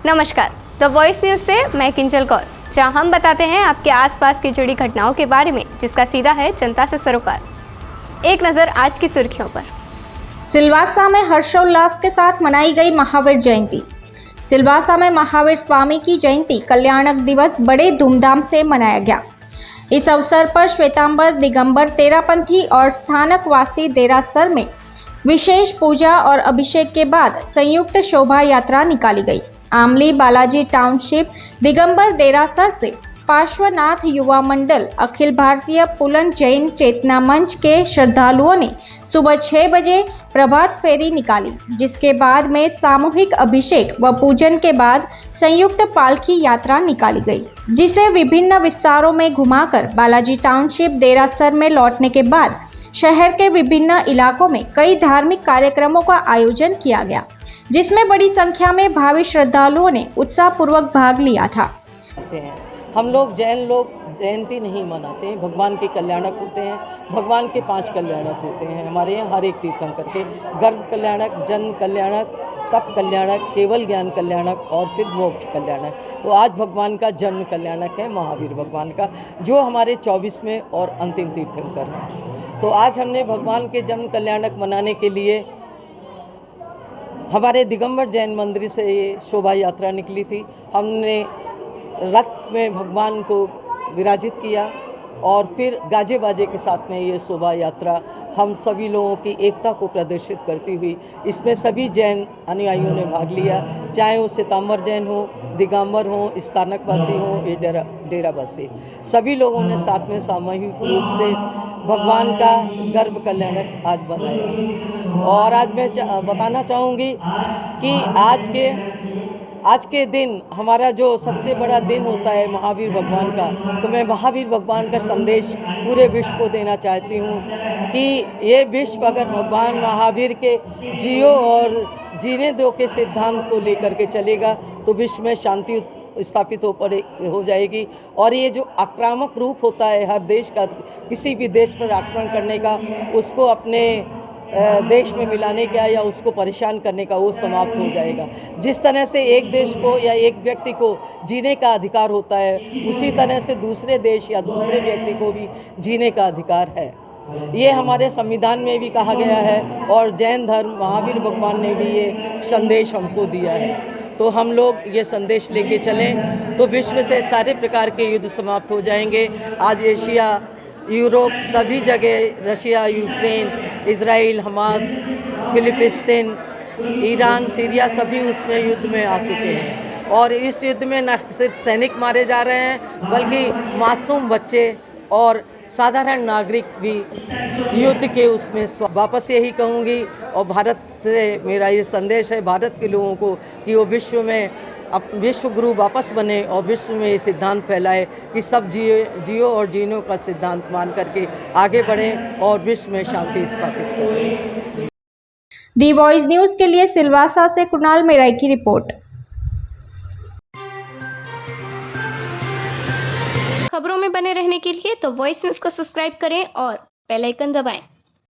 नमस्कार, the voice news से मैं किंजल कौर, जहां हम बताते हैं आपके आसपास की जुड़ी घटनाओं के बारे में, जिसका सीधा है जनता से सरोकार। एक नज़र आज की सुर्खियों पर। सिलवासा में हर्षोल्लास के साथ मनाई गई महावीर जयंती। सिलवासा में महावीर स्वामी की जयंती कल्याणक दिवस बड़े धूमधाम से मनाया गया। इस अवसर पर श्वेतांबर, दिगंबर, तेरापंथी और स्थानक वासी देरासर में विशेष पूजा और अभिषेक के बाद संयुक्त शोभा यात्रा निकाली गई। आमली बालाजी टाउनशिप, दिगंबर देरासर से पार्श्वनाथ युवा मंडल, अखिल भारतीय पुलन जैन चेतना मंच के श्रद्धालुओं ने सुबह 6 बजे प्रभात फेरी निकाली, जिसके बाद में सामूहिक अभिषेक व पूजन के बाद संयुक्त पालकी यात्रा निकाली गई, जिसे विभिन्न विस्तारों में घुमाकर बालाजी टाउनशिप देरासर में लौटने के बाद शहर के विभिन्न इलाकों में कई धार्मिक कार्यक्रमों का आयोजन किया गया, जिसमें बड़ी संख्या में भावी श्रद्धालुओं ने उत्साहपूर्वक भाग लिया था। हम लोग जयंती नहीं मनाते हैं, भगवान के कल्याणक होते हैं। भगवान के 5 कल्याणक होते हैं हमारे यहाँ हर एक तीर्थंकर के। गर्भ कल्याणक, जन्म कल्याणक, तप कल्याणक, केवल ज्ञान कल्याणक और फिर मोक्ष कल्याणक। तो आज भगवान का जन्म कल्याणक है, महावीर भगवान का, जो हमारे 24वें और अंतिम तीर्थंकर हैं। तो आज हमने भगवान के जन्म कल्याणक मनाने के लिए हमारे दिगंबर जैन मंदिर से ये शोभा यात्रा निकली थी। हमने रथ में भगवान को विराजित किया और फिर गाजे बाजे के साथ में ये शोभा यात्रा हम सभी लोगों की एकता को प्रदर्शित करती हुई, इसमें सभी जैन अनुयायियों ने भाग लिया, चाहे वो श्वेतांबर जैन हो, दिगंबर हो, स्थानकवासी हो या डेरावासी। सभी लोगों ने साथ में सामूहिक रूप से भगवान का गर्भ कल्याणक आज बनाया। और आज मैं बताना चाहूँगी कि आज के दिन हमारा जो सबसे बड़ा दिन होता है महावीर भगवान का, तो मैं महावीर भगवान का संदेश पूरे विश्व को देना चाहती हूँ कि ये विश्व अगर भगवान महावीर के जियो और जीने दो के सिद्धांत को लेकर के चलेगा तो विश्व में शांति स्थापित हो जाएगी। और ये जो आक्रामक रूप होता है हर देश का, किसी भी देश पर आक्रमण करने का, उसको अपने देश में मिलाने का या उसको परेशान करने का, वो समाप्त हो जाएगा। जिस तरह से एक देश को या एक व्यक्ति को जीने का अधिकार होता है, उसी तरह से दूसरे देश या दूसरे व्यक्ति को भी जीने का अधिकार है। ये हमारे संविधान में भी कहा गया है और जैन धर्म महावीर भगवान ने भी ये संदेश हमको दिया है। तो हम लोग ये संदेश लेके चलें तो विश्व से सारे प्रकार के युद्ध समाप्त हो जाएंगे। आज एशिया, यूरोप, सभी जगह, रशिया, यूक्रेन, इज़राइल, हमास, फिलिस्तीन, ईरान, सीरिया, सभी उसमें युद्ध में आ चुके हैं। और इस युद्ध में न सिर्फ सैनिक मारे जा रहे हैं, बल्कि मासूम बच्चे और साधारण नागरिक भी युद्ध के उसमें वापस यही कहूँगी। और भारत से मेरा ये संदेश है भारत के लोगों को कि वो विश्व में विश्व गुरु वापस बने और विश्व में ये सिद्धांत फैलाए कि सब जियो और जीनो का सिद्धांत मान करके आगे बढ़ें और विश्व में शांति स्थापित करें। दी वॉइस न्यूज़ के लिए सिलवासा से कुणाल मेराई की रिपोर्ट। खबरों में बने रहने के लिए तो वॉइस न्यूज़ को सब्सक्राइब करें और बेल आइकन दबाएं।